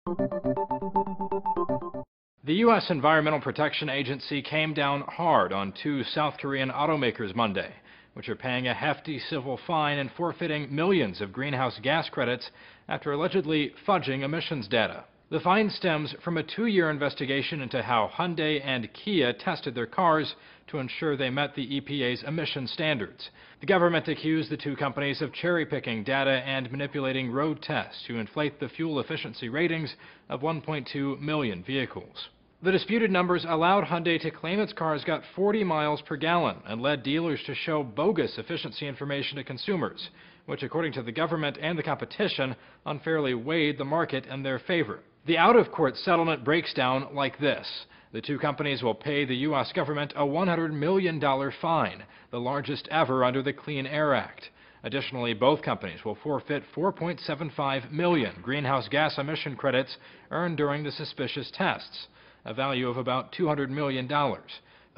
The U.S. Environmental Protection Agency came down hard on two South Korean automakers Monday, which are paying a hefty civil fine and forfeiting millions of greenhouse gas credits after allegedly fudging emissions data. The fine stems from a 2-year investigation into how Hyundai and Kia tested their cars to ensure they met the EPA's emission standards. The government accused the two companies of cherry-picking data and manipulating road tests to inflate the fuel efficiency ratings of 1.2 million vehicles. The disputed numbers allowed Hyundai to claim its cars got 40 miles per gallon and led dealers to show bogus efficiency information to consumers, which, according to the government and the competition, unfairly weighed the market in their favor. The out-of-court settlement breaks down like this. The two companies will pay the U.S. government a $100 million fine, the largest ever under the Clean Air Act. Additionally, both companies will forfeit 4.75 million greenhouse gas emission credits earned during the suspicious tests, a value of about $200 million.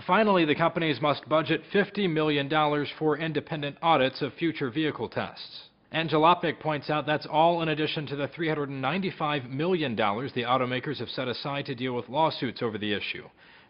Finally, the companies must budget $50 million for independent audits of future vehicle tests. And Jalopnik points out that's all in addition to the $395 million the automakers have set aside to deal with lawsuits over the issue,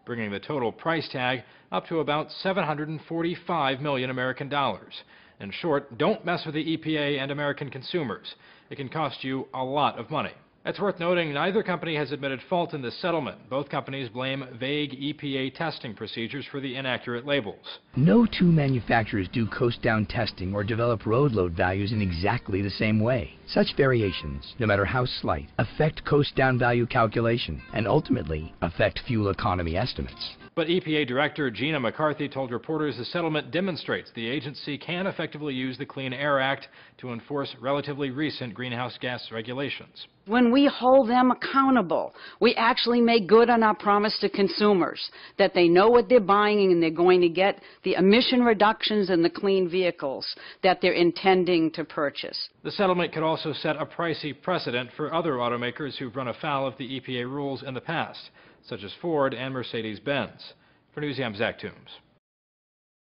bringing the total price tag up to about $745 million American dollars. In short, don't mess with the EPA and American consumers. It can cost you a lot of money. It's worth noting neither company has admitted fault in this settlement. Both companies blame vague EPA testing procedures for the inaccurate labels. No two manufacturers do coast-down testing or develop road load values in exactly the same way. Such variations, no matter how slight, affect coast-down value calculation and ultimately affect fuel economy estimates. But EPA Director Gina McCarthy told reporters the settlement demonstrates the agency can effectively use the Clean Air Act to enforce relatively recent greenhouse gas regulations. When we hold them accountable, we actually make good on our promise to consumers that they know what they're buying and they're going to get the emission reductions and the clean vehicles that they're intending to purchase. The settlement could also set a pricey precedent for other automakers who've run afoul of the EPA rules in the past, such as Ford and Mercedes-Benz. For Newsy, I'm Zach Toombs.